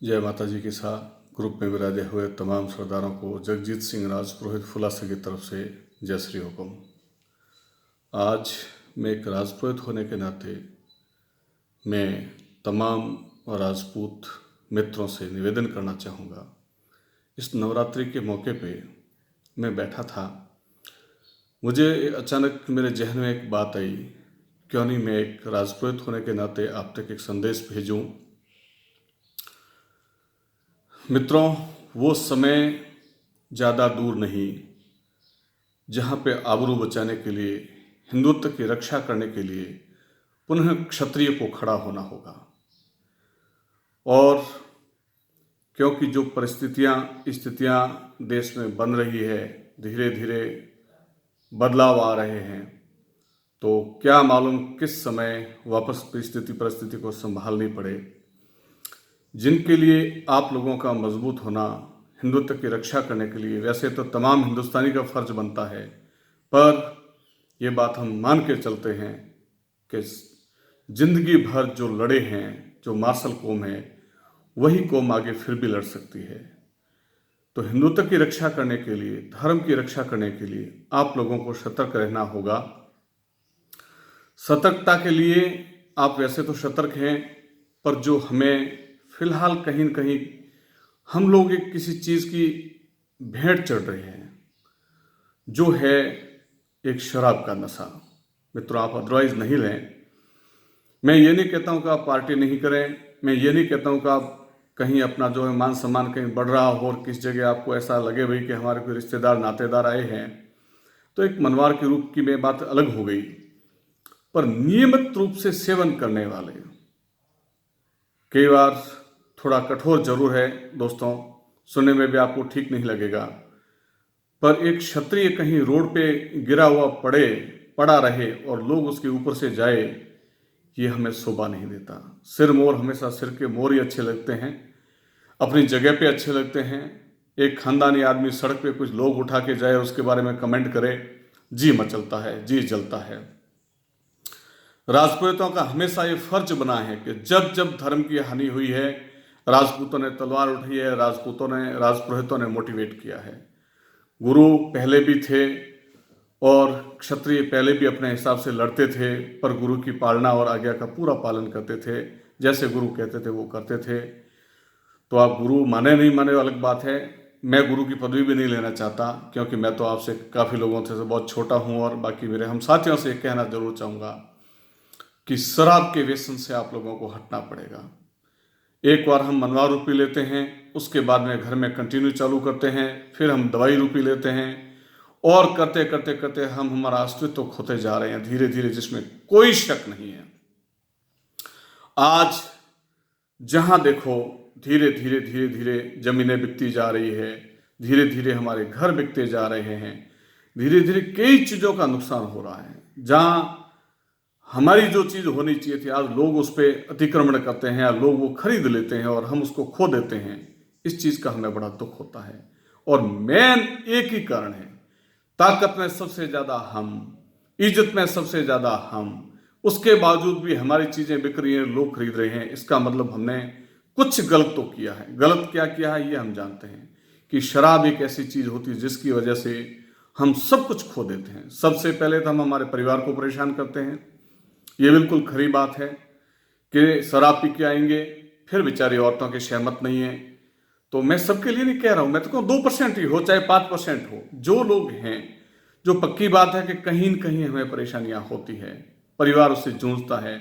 जय माता जी के साथ ग्रुप में विराजे हुए तमाम सरदारों को जगजीत सिंह राजपुरोहित फुलासे की तरफ से जय श्री हुकुम। आज मैं एक राजपुरोहित होने के नाते मैं तमाम राजपूत मित्रों से निवेदन करना चाहूँगा। इस नवरात्रि के मौके पे मैं बैठा था, मुझे अचानक मेरे जहन में एक बात आई, क्यों नहीं मैं एक राजपुरोहित होने के नाते आप तक एक संदेश भेजूं। मित्रों, वो समय ज़्यादा दूर नहीं जहाँ पे आबरू बचाने के लिए, हिंदुत्व की रक्षा करने के लिए पुनः क्षत्रिय को खड़ा होना होगा। और क्योंकि जो स्थितियाँ देश में बन रही है, धीरे धीरे बदलाव आ रहे हैं, तो क्या मालूम किस समय वापस परिस्थिति को संभालनी पड़े। जिनके लिए आप लोगों का मजबूत होना, हिंदुत्व की रक्षा करने के लिए वैसे तो तमाम हिंदुस्तानी का फर्ज बनता है, पर ये बात हम मान के चलते हैं कि जिंदगी भर जो लड़े हैं, जो मार्शल कौम है, वही कौम आगे फिर भी लड़ सकती है। तो हिंदुत्व की रक्षा करने के लिए, धर्म की रक्षा करने के लिए आप लोगों को सतर्क रहना होगा। सतर्कता के लिए आप वैसे तो सतर्क हैं, पर जो हमें फिलहाल कहीं न कहीं हम लोग एक किसी चीज़ की भेंट चढ़ रहे हैं, जो है एक शराब का नशा। मित्रों, आप अदरवाइज नहीं लें। मैं ये नहीं कहता हूँ कि आप पार्टी नहीं करें, मैं ये नहीं कहता हूँ कि आप कहीं अपना जो है मान सम्मान कहीं बढ़ रहा हो और किस जगह आपको ऐसा लगे भाई कि हमारे कोई रिश्तेदार नातेदार आए हैं, तो एक मनवार के रूप की में बात अलग हो गई। पर नियमित रूप से सेवन करने वाले, कई बार थोड़ा कठोर जरूर है दोस्तों, सुनने में भी आपको ठीक नहीं लगेगा, पर एक क्षत्रिय कहीं रोड पे गिरा हुआ पड़ा रहे और लोग उसके ऊपर से जाए, ये हमें शोभा नहीं देता। सिर मोर, हमेशा सिर के मोर ही अच्छे लगते हैं, अपनी जगह पे अच्छे लगते हैं। एक खानदानी आदमी सड़क पे कुछ लोग उठा के जाए, उसके बारे में कमेंट करे, जी मचलता है, जी जलता है। राजपूतों का हमेशा ये फर्ज बना है कि जब जब धर्म की हानि हुई है, राजपूतों ने तलवार उठाई है, राजपुरोहितों ने मोटिवेट किया है। गुरु पहले भी थे और क्षत्रिय पहले भी अपने हिसाब से लड़ते थे, पर गुरु की पालना और आज्ञा का पूरा पालन करते थे। जैसे गुरु कहते थे वो करते थे। तो आप गुरु माने नहीं माने अलग बात है। मैं गुरु की पदवी भी नहीं लेना चाहता, क्योंकि मैं तो आपसे काफ़ी लोगों से बहुत छोटा हूँ। और बाकी मेरे हम साथियों से कहना जरूर चाहूँगा कि शराब के व्यसन से आप लोगों को हटना पड़ेगा। एक बार हम मनवा रूपी लेते हैं, उसके बाद में घर में कंटिन्यू चालू करते हैं, फिर हम दवाई रूपी लेते हैं, और करते करते करते हम हमारा अस्तित्व खोते जा रहे हैं धीरे धीरे, जिसमें कोई शक नहीं है। आज जहां देखो धीरे धीरे धीरे धीरे जमीनें बिकती जा रही है, धीरे धीरे हमारे घर बिकते जा रहे हैं, धीरे धीरे कई चीज़ों का नुकसान हो रहा है। जहां हमारी जो चीज़ होनी चाहिए थी, आज लोग उस पर अतिक्रमण करते हैं, लोग वो खरीद लेते हैं और हम उसको खो देते हैं। इस चीज़ का हमें बड़ा दुख होता है। और मेन एक ही कारण है, ताकत में सबसे ज़्यादा हम, इज्जत में सबसे ज़्यादा हम, उसके बावजूद भी हमारी चीज़ें बिक रही हैं, लोग खरीद रहे हैं। इसका मतलब हमने कुछ गलत तो किया है। गलत क्या किया है ये हम जानते हैं कि शराब एक ऐसी चीज़ होती है जिसकी वजह से हम सब कुछ खो देते हैं। सबसे पहले तो हम हमारे परिवार को परेशान करते हैं। ये बिल्कुल खरी बात है कि शराब पी के आएंगे, फिर बेचारी औरतों के सहमत नहीं है। तो मैं सबके लिए नहीं कह रहा हूँ, मैं तो कहूँ 2% ही हो चाहे 5% हो, जो लोग हैं, जो पक्की बात है कि कहीं न कहीं हमें परेशानियां होती है, परिवार उससे जूझता है,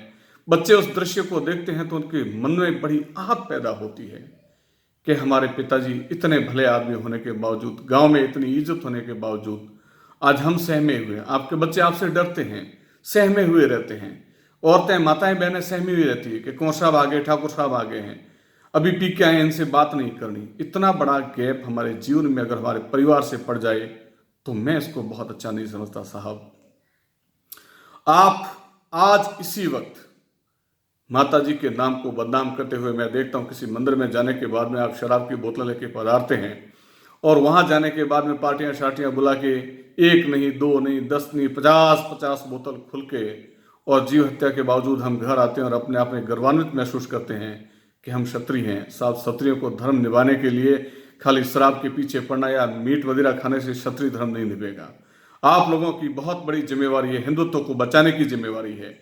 बच्चे उस दृश्य को देखते हैं तो उनके मन में बड़ी आहत पैदा होती है कि हमारे पिताजी इतने भले आदमी होने के बावजूद, गांव में इतनी इज्जत होने के बावजूद आज हम सहमे हुए हैं। आपके बच्चे आपसे डरते हैं, सहमे हुए रहते हैं। औरतें, माताएं, बहनें सहमी हुई रहती है कि कौन साहब आ गए, ठाकुर साहब आ गए हैं, अभी पी के आए, इनसे बात नहीं करनी। इतना बड़ा गैप हमारे जीवन में अगर हमारे परिवार से पड़ जाए तो मैं इसको बहुत अच्छा नहीं समझता साहब। आप आज इसी वक्त माता जी के नाम को बदनाम करते हुए मैं देखता हूँ, किसी मंदिर में जाने के बाद में आप शराब की बोतल लेके पधारते हैं और वहां जाने के बाद में पार्टियां शार्टियां बुला के 1 नहीं, 2 नहीं, 10 नहीं, 50 बोतल खुल के, और जीव हत्या के बावजूद हम घर आते हैं और अपने आप में गर्वान्वित महसूस करते हैं कि हम क्षत्रिय हैं। साहब, क्षत्रियों को धर्म निभाने के लिए खाली शराब के पीछे पड़ना या मीट वगैरह खाने से क्षत्रिय धर्म नहीं निभेगा। आप लोगों की बहुत बड़ी जिम्मेवारी है, हिंदुत्व को बचाने की जिम्मेवारी है,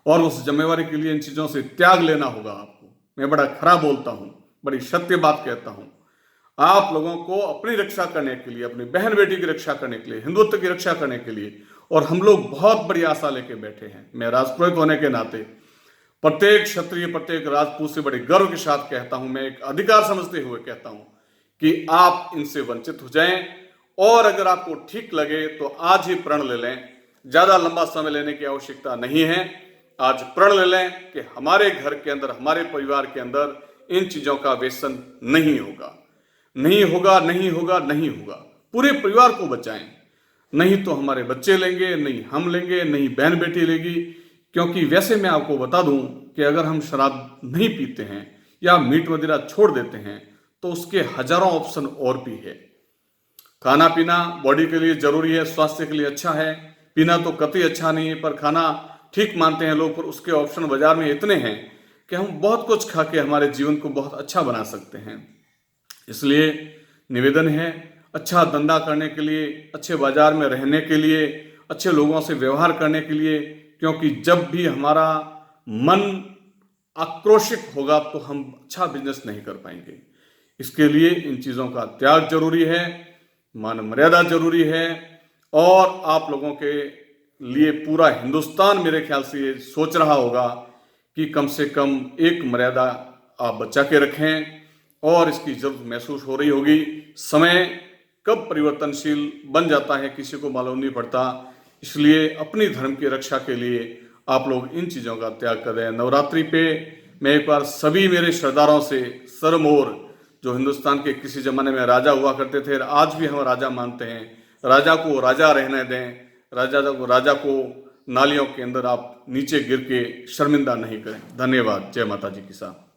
और उस जिम्मेवारी के लिए इन चीज़ों से त्याग लेना होगा आपको। मैं बड़ा खरा बोलता हूँ, बड़ी सत्य बात कहता हूँ। आप लोगों को अपनी रक्षा करने के लिए, अपनी बहन बेटी की रक्षा करने के लिए, हिंदुत्व की रक्षा करने के लिए, और हम लोग बहुत बड़ी आशा लेके बैठे हैं। मैं राजपुरोहित होने के नाते प्रत्येक क्षत्रिय, प्रत्येक राजपूत से बड़े गर्व के साथ कहता हूं, मैं एक अधिकार समझते हुए कहता हूं कि आप इनसे वंचित हो जाएं, और अगर आपको ठीक लगे तो आज ही प्रण ले लें। ज्यादा लंबा समय लेने की आवश्यकता नहीं है। आज प्रण ले लें कि हमारे घर के अंदर, हमारे परिवार के अंदर इन चीजों का व्यसन नहीं होगा, नहीं होगा, नहीं होगा, नहीं होगा। पूरे परिवार को बचाएं, नहीं तो हमारे बच्चे लेंगे, नहीं हम लेंगे, नहीं बहन बेटी लेगी। क्योंकि वैसे मैं आपको बता दूं कि अगर हम शराब नहीं पीते हैं या मीट वगैरह छोड़ देते हैं तो उसके हजारों ऑप्शन और भी है। खाना पीना बॉडी के लिए जरूरी है, स्वास्थ्य के लिए अच्छा है। पीना तो कतई अच्छा नहीं है, पर खाना ठीक मानते हैं लोग। पर उसके ऑप्शन बाजार में इतने हैं कि हम बहुत कुछ खा के हमारे जीवन को बहुत अच्छा बना सकते हैं। इसलिए निवेदन है, अच्छा धंधा करने के लिए, अच्छे बाजार में रहने के लिए, अच्छे लोगों से व्यवहार करने के लिए, क्योंकि जब भी हमारा मन आक्रोशित होगा तो हम अच्छा बिजनेस नहीं कर पाएंगे। इसके लिए इन चीज़ों का त्याग जरूरी है, मान मर्यादा जरूरी है, और आप लोगों के लिए पूरा हिंदुस्तान मेरे ख्याल से ये सोच रहा होगा कि कम से कम एक मर्यादा आप बचा के रखें, और इसकी जरूरत महसूस हो रही होगी। समय कब परिवर्तनशील बन जाता है किसी को मालूम नहीं पड़ता। इसलिए अपनी धर्म की रक्षा के लिए आप लोग इन चीज़ों का त्याग करें। नवरात्रि पे मैं एक बार सभी मेरे सरदारों से सरमोर, जो हिंदुस्तान के किसी जमाने में राजा हुआ करते थे, आज भी हम राजा मानते हैं, राजा को राजा रहने दें। राजा को नालियों के अंदर आप नीचे गिर के शर्मिंदा नहीं करें। धन्यवाद। जय माता जी की साथ।